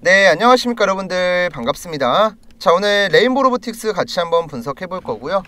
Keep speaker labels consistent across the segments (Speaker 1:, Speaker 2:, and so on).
Speaker 1: 네, 안녕하십니까 여러분들, 반갑습니다. 자, 오늘 레인보우 로보틱스 같이 한번 분석해 볼 거고요.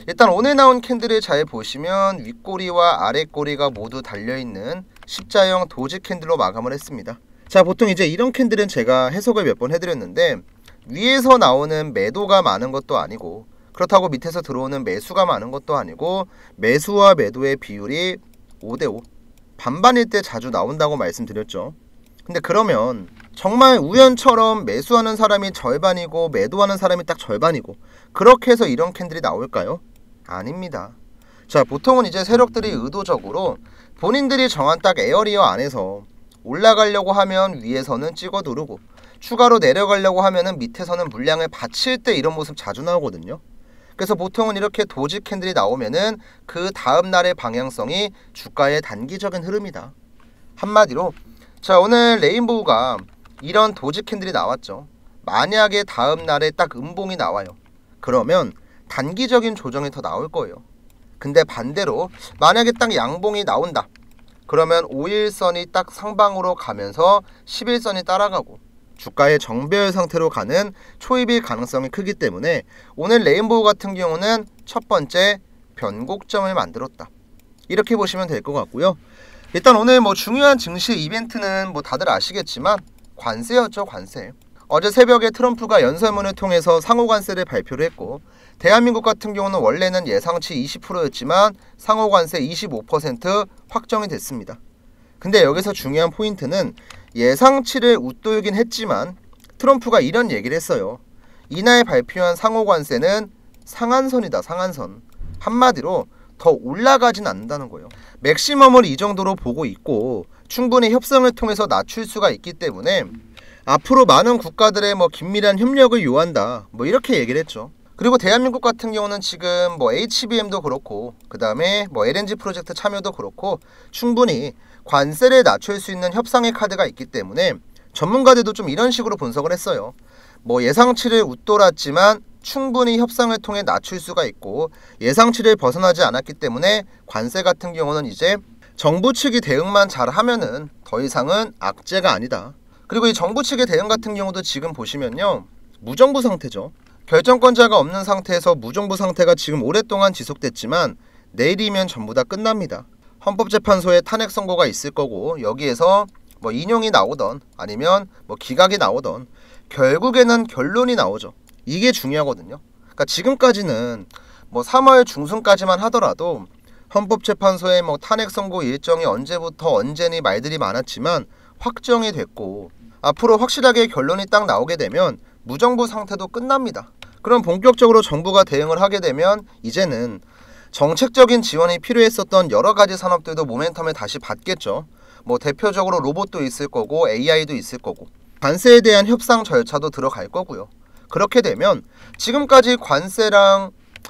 Speaker 1: 일단 오늘 나온 캔들을 잘 보시면 윗꼬리와 아랫꼬리가 모두 달려있는 십자형 도지 캔들로 마감을 했습니다. 자, 보통 이제 이런 캔들은 제가 해석을 몇 번 해드렸는데, 위에서 나오는 매도가 많은 것도 아니고, 그렇다고 밑에서 들어오는 매수가 많은 것도 아니고, 매수와 매도의 비율이 5대5 반반일 때 자주 나온다고 말씀드렸죠. 근데 그러면 정말 우연처럼 매수하는 사람이 절반이고 매도하는 사람이 딱 절반이고 그렇게 해서 이런 캔들이 나올까요? 아닙니다. 자, 보통은 이제 세력들이 의도적으로 본인들이 정한 딱 에어리어 안에서 올라가려고 하면 위에서는 찍어 누르고 추가로 내려가려고 하면은 밑에서는 물량을 받칠 때 이런 모습 자주 나오거든요. 그래서 보통은 이렇게 도지 캔들이 나오면은 그 다음 날의 방향성이 주가의 단기적인 흐름이다. 한마디로, 자, 오늘 레인보우가 이런 도지 캔들이 나왔죠. 만약에 다음 날에 딱 음봉이 나와요. 그러면 단기적인 조정이 더 나올 거예요. 근데 반대로 만약에 딱 양봉이 나온다. 그러면 5일선이 딱 상방으로 가면서 10일선이 따라가고 주가의 정배열 상태로 가는 초입일 가능성이 크기 때문에 오늘 레인보우 같은 경우는 첫 번째 변곡점을 만들었다. 이렇게 보시면 될 것 같고요. 일단 오늘 중요한 증시 이벤트는 다들 아시겠지만 관세였죠, 관세. 어제 새벽에 트럼프가 연설문을 통해서 상호관세를 발표를 했고, 대한민국 같은 경우는 원래는 예상치 20%였지만 상호관세 25% 확정이 됐습니다. 근데 여기서 중요한 포인트는 예상치를 웃돌긴 했지만 트럼프가 이런 얘기를 했어요. 이날 발표한 상호관세는 상한선이다, 상한선. 한마디로 더 올라가진 않는다는 거예요. 맥시멈을 이 정도로 보고 있고 충분히 협상을 통해서 낮출 수가 있기 때문에 앞으로 많은 국가들의 긴밀한 협력을 요한다, 이렇게 얘기를 했죠. 그리고 대한민국 같은 경우는 지금 HBM도 그렇고 그 다음에 LNG 프로젝트 참여도 그렇고 충분히 관세를 낮출 수 있는 협상의 카드가 있기 때문에 전문가들도 좀 이런 식으로 분석을 했어요. 예상치를 웃돌았지만 충분히 협상을 통해 낮출 수가 있고 예상치를 벗어나지 않았기 때문에 관세 같은 경우는 이제 정부 측이 대응만 잘하면은 더 이상은 악재가 아니다. 그리고 이 정부 측의 대응 같은 경우도 지금 보시면요, 무정부 상태죠. 결정권자가 없는 상태에서 무정부 상태가 지금 오랫동안 지속됐지만 내일이면 전부 다 끝납니다. 헌법재판소에 탄핵 선고가 있을 거고 여기에서 인용이 나오던 아니면 기각이 나오던 결국에는 결론이 나오죠. 이게 중요하거든요. 그러니까 지금까지는 3월 중순까지만 하더라도 헌법재판소의 탄핵 선고 일정이 언제부터 언제니 말들이 많았지만 확정이 됐고 앞으로 확실하게 결론이 딱 나오게 되면 무정부 상태도 끝납니다. 그럼 본격적으로 정부가 대응을 하게 되면 이제는 정책적인 지원이 필요했었던 여러 가지 산업들도 모멘텀을 다시 받겠죠. 대표적으로 로봇도 있을 거고 AI도 있을 거고 관세에 대한 협상 절차도 들어갈 거고요. 그렇게 되면 지금까지 관세랑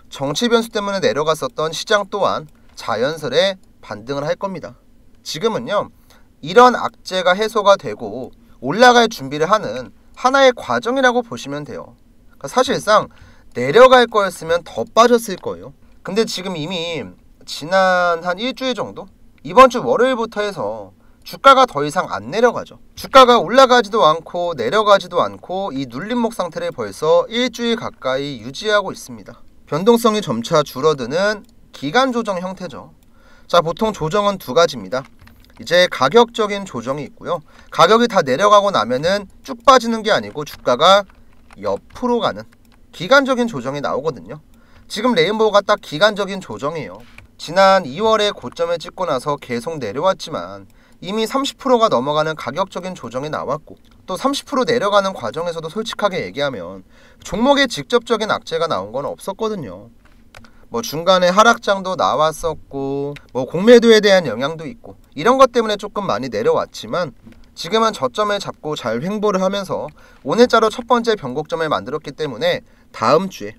Speaker 1: 정치 변수 때문에 내려갔었던 시장 또한 자연스레 반등을 할 겁니다. 지금은요, 이런 악재가 해소가 되고 올라갈 준비를 하는 하나의 과정이라고 보시면 돼요. 그러니까 사실상 내려갈 거였으면 더 빠졌을 거예요. 근데 지금 이미 지난 한 일주일 정도? 이번 주 월요일부터 해서 주가가 더 이상 안 내려가죠. 주가가 올라가지도 않고 내려가지도 않고 이 눌림목 상태를 벌써 일주일 가까이 유지하고 있습니다. 변동성이 점차 줄어드는 기간 조정 형태죠. 자, 보통 조정은 두 가지입니다. 이제 가격적인 조정이 있고요. 가격이 다 내려가고 나면은 쭉 빠지는 게 아니고 주가가 옆으로 가는 기간적인 조정이 나오거든요. 지금 레인보우가 딱 기간적인 조정이에요. 지난 2월에 고점을 찍고 나서 계속 내려왔지만 이미 30%가 넘어가는 가격적인 조정이 나왔고 또 30% 내려가는 과정에서도 솔직하게 얘기하면 종목에 직접적인 악재가 나온 건 없었거든요. 중간에 하락장도 나왔었고 공매도에 대한 영향도 있고 이런 것 때문에 조금 많이 내려왔지만 지금은 저점을 잡고 잘 횡보를 하면서 오늘자로 첫 번째 변곡점을 만들었기 때문에 다음 주에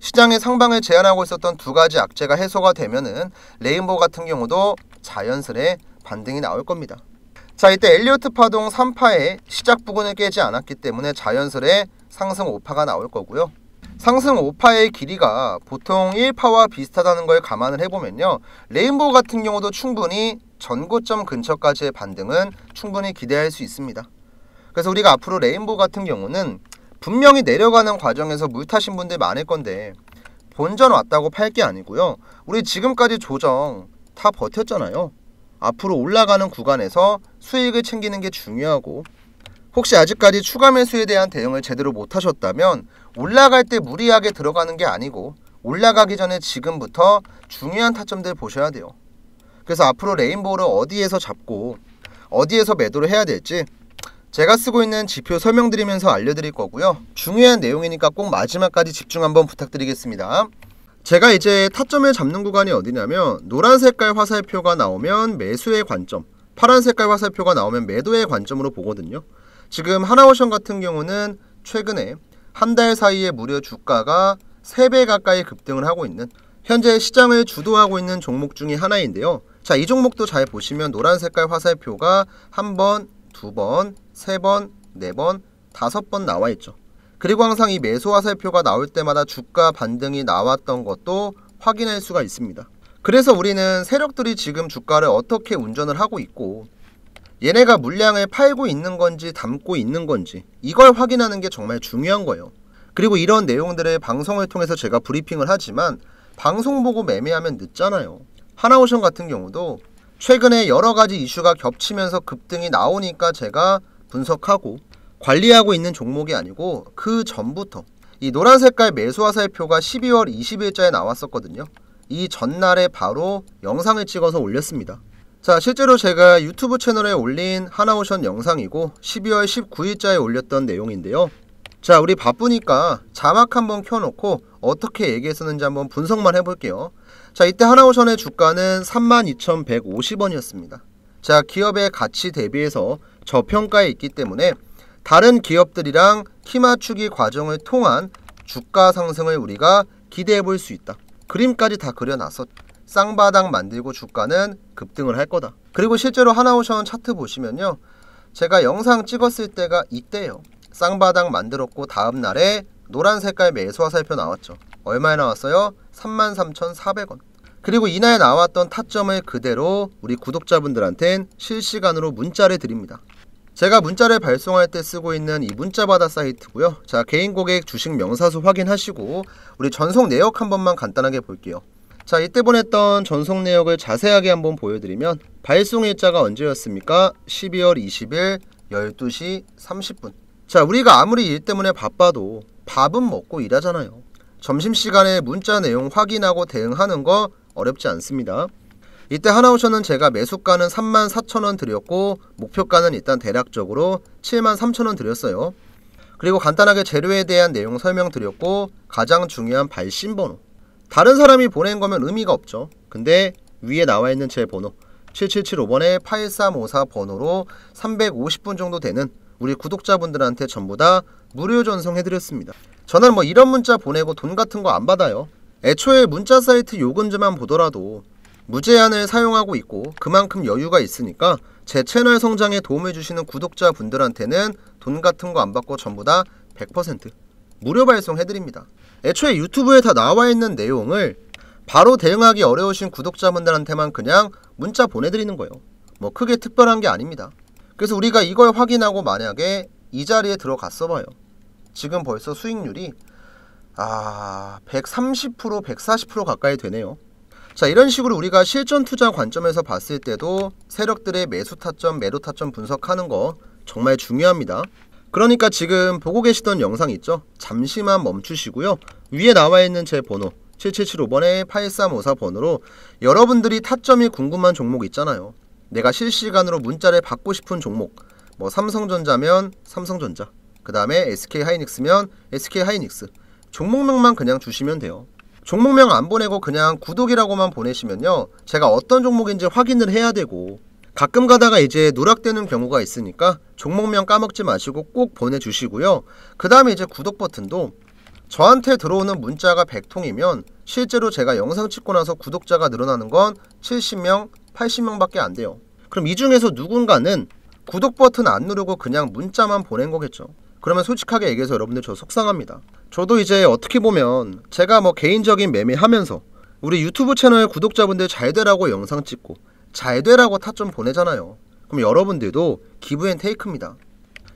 Speaker 1: 시장의 상방을 제한하고 있었던 두 가지 악재가 해소가 되면은 레인보우 같은 경우도 자연스레 반등이 나올 겁니다. 자, 이때 엘리어트 파동 3파의 시작 부근을 깨지 않았기 때문에 자연스레 상승 5파가 나올 거고요. 상승 5파의 길이가 보통 1파와 비슷하다는 걸 감안을 해보면요, 레인보우 같은 경우도 충분히 전고점 근처까지의 반등은 충분히 기대할 수 있습니다. 그래서 우리가 앞으로 레인보우 같은 경우는 분명히 내려가는 과정에서 물 타신 분들 많을 건데 본전 왔다고 팔 게 아니고요. 우리 지금까지 조정 다 버텼잖아요. 앞으로 올라가는 구간에서 수익을 챙기는 게 중요하고, 혹시 아직까지 추가 매수에 대한 대응을 제대로 못 하셨다면 올라갈 때 무리하게 들어가는 게 아니고 올라가기 전에 지금부터 중요한 타점들 보셔야 돼요. 그래서 앞으로 레인보우를 어디에서 잡고 어디에서 매도를 해야 될지 제가 쓰고 있는 지표 설명드리면서 알려드릴 거고요. 중요한 내용이니까 꼭 마지막까지 집중 한번 부탁드리겠습니다. 제가 이제 타점을 잡는 구간이 어디냐면, 노란 색깔 화살표가 나오면 매수의 관점, 파란 색깔 화살표가 나오면 매도의 관점으로 보거든요. 지금 하나오션 같은 경우는 최근에 한 달 사이에 무려 주가가 3배 가까이 급등을 하고 있는, 현재 시장을 주도하고 있는 종목 중에 하나인데요. 자, 이 종목도 잘 보시면 노란 색깔 화살표가 한 번, 두 번, 세 번, 네 번, 5번 나와 있죠. 그리고 항상 이 매수 화살표가 나올 때마다 주가 반등이 나왔던 것도 확인할 수가 있습니다. 그래서 우리는 세력들이 지금 주가를 어떻게 운전을 하고 있고 얘네가 물량을 팔고 있는 건지 담고 있는 건지 이걸 확인하는 게 정말 중요한 거예요. 그리고 이런 내용들을 방송을 통해서 제가 브리핑을 하지만 방송 보고 매매하면 늦잖아요. 하나오션 같은 경우도 최근에 여러 가지 이슈가 겹치면서 급등이 나오니까 제가 분석하고 관리하고 있는 종목이 아니고 그 전부터 이 노란 색깔 매수 화살표가 12월 20일자에 나왔었거든요. 이 전날에 바로 영상을 찍어서 올렸습니다. 자, 실제로 제가 유튜브 채널에 올린 하나오션 영상이고 12월 19일자에 올렸던 내용인데요. 자, 우리 바쁘니까 자막 한번 켜놓고 어떻게 얘기했었는지 한번 분석만 해볼게요. 자, 이때 하나오션의 주가는 32,150원이었습니다. 자, 기업의 가치 대비해서 저평가에 있기 때문에 다른 기업들이랑 키 맞추기 과정을 통한 주가 상승을 우리가 기대해 볼 수 있다. 그림까지 다 그려놨어. 쌍바닥 만들고 주가는 급등을 할 거다. 그리고 실제로 하나오션 차트 보시면요, 제가 영상 찍었을 때가 이때예요. 쌍바닥 만들었고 다음 날에 노란 색깔 매수 화살표 나왔죠. 얼마에 나왔어요? 33,400원. 그리고 이날 나왔던 타점을 그대로 우리 구독자분들한텐 실시간으로 문자를 드립니다. 제가 문자를 발송할 때 쓰고 있는 이 문자받아 사이트고요. 자, 개인 고객 주식 명사수 확인하시고 우리 전송 내역 한 번만 간단하게 볼게요. 자, 이때 보냈던 전송 내역을 자세하게 한번 보여드리면 발송 일자가 언제였습니까? 12월 20일 12시 30분. 자, 우리가 아무리 일 때문에 바빠도 밥은 먹고 일하잖아요. 점심시간에 문자 내용 확인하고 대응하는 거 어렵지 않습니다. 이때 하나오션은 제가 매수가는 34,000원 드렸고 목표가는 일단 대략적으로 73,000원 드렸어요. 그리고 간단하게 재료에 대한 내용 설명드렸고 가장 중요한 발신번호, 다른 사람이 보낸 거면 의미가 없죠. 근데 위에 나와 있는 제 번호 7775번에 8354 번호로 350분 정도 되는 우리 구독자분들한테 전부 다 무료 전송해드렸습니다. 저는 뭐 이런 문자 보내고 돈 같은 거 안 받아요. 애초에 문자 사이트 요금제만 보더라도 무제한을 사용하고 있고 그만큼 여유가 있으니까 제 채널 성장에 도움을 주시는 구독자분들한테는 돈 같은 거 안 받고 전부 다 100% 무료 발송해드립니다. 애초에 유튜브에 다 나와 있는 내용을 바로 대응하기 어려우신 구독자분들한테만 그냥 문자 보내드리는 거예요. 뭐 크게 특별한 게 아닙니다. 그래서 우리가 이걸 확인하고 만약에 이 자리에 들어갔어 봐요. 지금 벌써 수익률이 130%, 140% 가까이 되네요. 자, 이런 식으로 우리가 실전 투자 관점에서 봤을 때도 세력들의 매수 타점, 매도 타점 분석하는 거 정말 중요합니다. 그러니까 지금 보고 계시던 영상 있죠? 잠시만 멈추시고요. 위에 나와 있는 제 번호 7775번에 8354 번호로 여러분들이 타점이 궁금한 종목 있잖아요. 내가 실시간으로 문자를 받고 싶은 종목, 뭐 삼성전자면 삼성전자, 그 다음에 SK하이닉스면 SK하이닉스, 종목명만 그냥 주시면 돼요. 종목명 안 보내고 그냥 구독이라고만 보내시면요, 제가 어떤 종목인지 확인을 해야 되고 가끔 가다가 이제 누락되는 경우가 있으니까 종목명 까먹지 마시고 꼭 보내주시고요. 그 다음에 이제 구독 버튼도 저한테 들어오는 문자가 100통이면 실제로 제가 영상 찍고 나서 구독자가 늘어나는 건 70명, 80명밖에 안 돼요. 그럼 이 중에서 누군가는 구독 버튼 안 누르고 그냥 문자만 보낸 거겠죠. 그러면 솔직하게 얘기해서 여러분들 저 속상합니다. 저도 이제 어떻게 보면 제가 뭐 개인적인 매매하면서 우리 유튜브 채널 구독자분들 잘 되라고 영상 찍고 잘 되라고 타점 보내잖아요. 그럼 여러분들도 기브 앤 테이크입니다.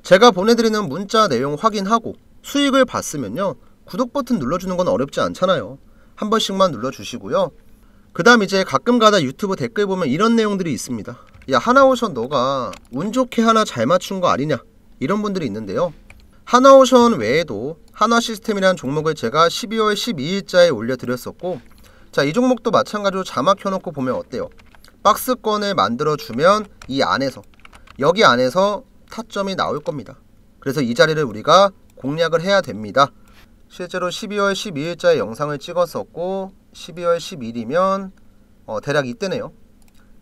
Speaker 1: 제가 보내드리는 문자 내용 확인하고 수익을 봤으면요, 구독 버튼 눌러주는 건 어렵지 않잖아요. 한 번씩만 눌러주시고요. 그 다음 이제 가끔가다 유튜브 댓글 보면 이런 내용들이 있습니다. 야, 하나오션 너가 운 좋게 하나 잘 맞춘 거 아니냐, 이런 분들이 있는데요. 하나오션 외에도 한화시스템이라는 종목을 제가 12월 12일자에 올려드렸었고, 자, 이 종목도 마찬가지로 자막 켜놓고 보면 어때요? 박스권을 만들어주면 이 안에서, 여기 안에서 타점이 나올 겁니다. 그래서 이 자리를 우리가 공략을 해야 됩니다. 실제로 12월 12일자에 영상을 찍었었고 12월 10일이면 대략 이때네요.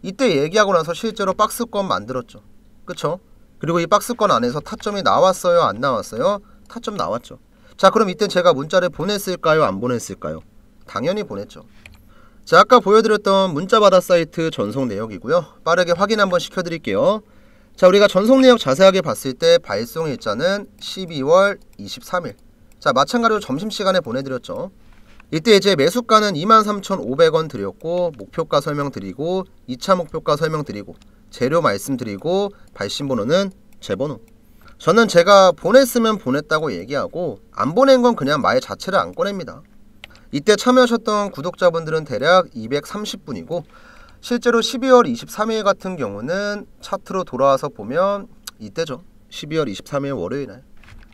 Speaker 1: 이때 얘기하고 나서 실제로 박스권 만들었죠. 그쵸? 그리고 이 박스권 안에서 타점이 나왔어요? 안 나왔어요? 타점 나왔죠. 자, 그럼 이때 제가 문자를 보냈을까요? 안 보냈을까요? 당연히 보냈죠. 자, 아까 보여드렸던 문자바다 사이트 전송 내역이고요. 빠르게 확인 한번 시켜드릴게요. 자, 우리가 전송 내역 자세하게 봤을 때 발송 일자는 12월 23일. 자, 마찬가지로 점심시간에 보내드렸죠. 이때 이제 매수가는 23,500원 드렸고, 목표가 설명드리고, 2차 목표가 설명드리고, 재료 말씀드리고, 발신번호는 제 번호. 저는 제가 보냈으면 보냈다고 얘기하고 안 보낸 건 그냥 말 자체를 안 꺼냅니다. 이때 참여하셨던 구독자분들은 대략 230분이고, 실제로 12월 23일 같은 경우는 차트로 돌아와서 보면 이때죠. 12월 23일 월요일날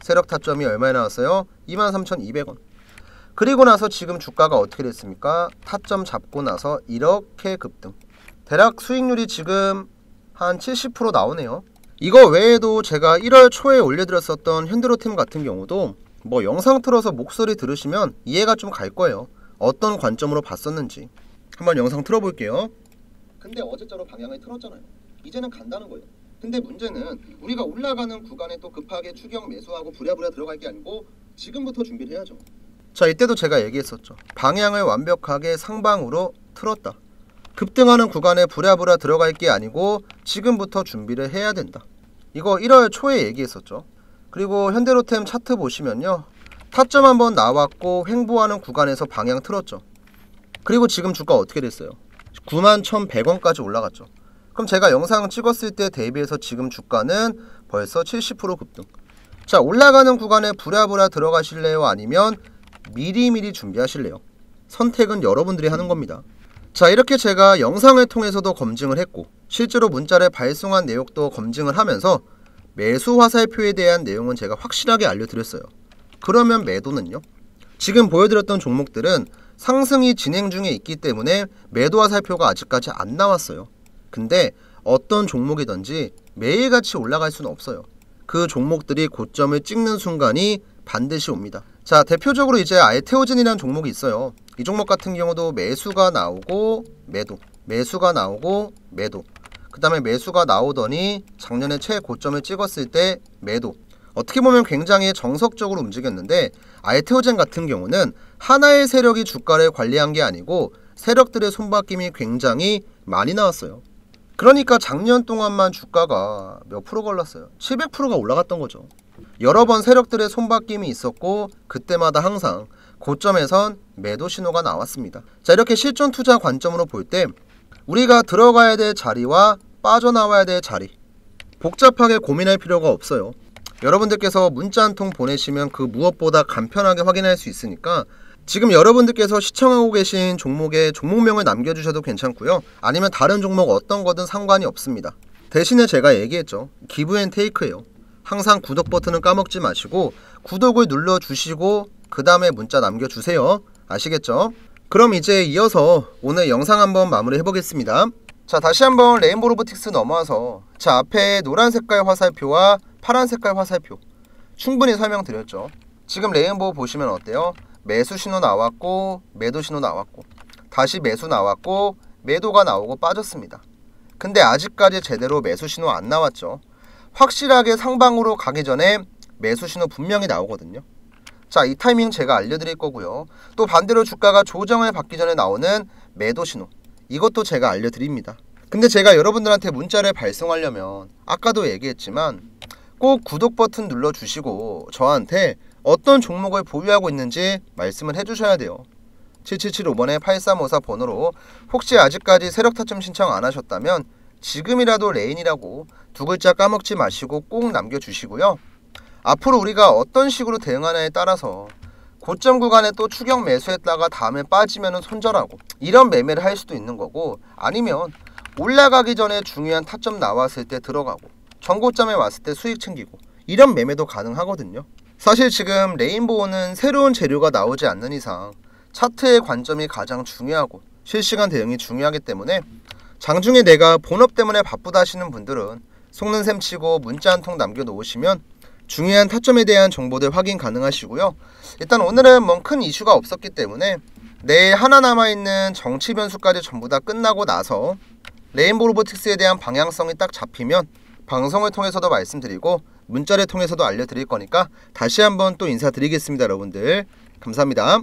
Speaker 1: 세력 타점이 얼마에 나왔어요? 23,200원. 그리고 나서 지금 주가가 어떻게 됐습니까? 타점 잡고 나서 이렇게 급등. 대략 수익률이 지금 한 70% 나오네요. 이거 외에도 제가 1월 초에 올려드렸었던 현대로템 같은 경우도 뭐 영상 틀어서 목소리 들으시면 이해가 좀 갈 거예요. 어떤 관점으로 봤었는지. 한번 영상 틀어볼게요. 근데 어제처럼 방향을 틀었잖아요. 이제는 간다는 거예요. 근데 문제는 우리가 올라가는 구간에 또 급하게 추격 매수하고 부랴부랴 들어갈 게 아니고 지금부터 준비를 해야죠. 자, 이때도 제가 얘기했었죠. 방향을 완벽하게 상방으로 틀었다. 급등하는 구간에 부랴부랴 들어갈 게 아니고 지금부터 준비를 해야 된다. 이거 1월 초에 얘기했었죠. 그리고 현대로템 차트 보시면요, 타점 한번 나왔고 횡보하는 구간에서 방향 틀었죠. 그리고 지금 주가 어떻게 됐어요? 91,100원까지 올라갔죠. 그럼 제가 영상 찍었을 때 대비해서 지금 주가는 벌써 70% 급등. 자, 올라가는 구간에 부랴부랴 들어가실래요? 아니면 미리미리 준비하실래요? 선택은 여러분들이 하는 겁니다. 자, 이렇게 제가 영상을 통해서도 검증을 했고 실제로 문자를 발송한 내역도 검증을 하면서 매수 화살표에 대한 내용은 제가 확실하게 알려드렸어요. 그러면 매도는요? 지금 보여드렸던 종목들은 상승이 진행 중에 있기 때문에 매도 화살표가 아직까지 안 나왔어요. 근데 어떤 종목이든지 매일같이 올라갈 수는 없어요. 그 종목들이 고점을 찍는 순간이 반드시 옵니다. 자, 대표적으로 이제 알테오젠이라는 종목이 있어요. 이 종목 같은 경우도 매수가 나오고 매도, 매수가 나오고 매도, 그 다음에 매수가 나오더니 작년에 최고점을 찍었을 때 매도. 어떻게 보면 굉장히 정석적으로 움직였는데 알테오젠 같은 경우는 하나의 세력이 주가를 관리한 게 아니고 세력들의 손바뀜이 굉장히 많이 나왔어요. 그러니까 작년 동안만 주가가 몇 프로가 올랐어요? 700%가 올라갔던 거죠. 여러 번 세력들의 손바뀜이 있었고 그때마다 항상 고점에선 매도 신호가 나왔습니다. 자, 이렇게 실존 투자 관점으로 볼 때 우리가 들어가야 될 자리와 빠져나와야 될 자리 복잡하게 고민할 필요가 없어요. 여러분들께서 문자 한 통 보내시면 그 무엇보다 간편하게 확인할 수 있으니까 지금 여러분들께서 시청하고 계신 종목의 종목명을 남겨주셔도 괜찮고요. 아니면 다른 종목 어떤 거든 상관이 없습니다. 대신에 제가 얘기했죠. 기브 앤 테이크예요. 항상 구독 버튼은 까먹지 마시고 구독을 눌러주시고 그 다음에 문자 남겨주세요. 아시겠죠? 그럼 이제 이어서 오늘 영상 한번 마무리 해보겠습니다. 자, 다시 한번 레인보우 로보틱스 넘어와서 자, 앞에 노란 색깔 화살표와 파란 색깔 화살표 충분히 설명드렸죠. 지금 레인보우 보시면 어때요? 매수 신호 나왔고 매도 신호 나왔고 다시 매수 나왔고 매도가 나오고 빠졌습니다. 근데 아직까지 제대로 매수 신호 안 나왔죠. 확실하게 상방으로 가기 전에 매수 신호 분명히 나오거든요. 자, 이 타이밍 제가 알려드릴 거고요. 또 반대로 주가가 조정을 받기 전에 나오는 매도 신호, 이것도 제가 알려드립니다. 근데 제가 여러분들한테 문자를 발송하려면 아까도 얘기했지만 꼭 구독 버튼 눌러주시고 저한테 어떤 종목을 보유하고 있는지 말씀을 해주셔야 돼요. 7775번에 8354 번호로 혹시 아직까지 세력타점 신청 안 하셨다면 지금이라도 레인이라고 두 글자 까먹지 마시고 꼭 남겨주시고요. 앞으로 우리가 어떤 식으로 대응하냐에 따라서 고점 구간에 또 추격 매수했다가 다음에 빠지면 손절하고 이런 매매를 할 수도 있는 거고, 아니면 올라가기 전에 중요한 타점 나왔을 때 들어가고 전고점에 왔을 때 수익 챙기고 이런 매매도 가능하거든요. 사실 지금 레인보우는 새로운 재료가 나오지 않는 이상 차트의 관점이 가장 중요하고 실시간 대응이 중요하기 때문에 장중에 내가 본업 때문에 바쁘다 하시는 분들은 속는 셈 치고 문자 한 통 남겨놓으시면 중요한 타점에 대한 정보들 확인 가능하시고요. 일단 오늘은 뭐 큰 이슈가 없었기 때문에 내일 하나 남아있는 정치 변수까지 전부 다 끝나고 나서 레인보우 로보틱스에 대한 방향성이 딱 잡히면 방송을 통해서도 말씀드리고 문자를 통해서도 알려드릴 거니까 다시 한번 또 인사드리겠습니다. 여러분들 감사합니다.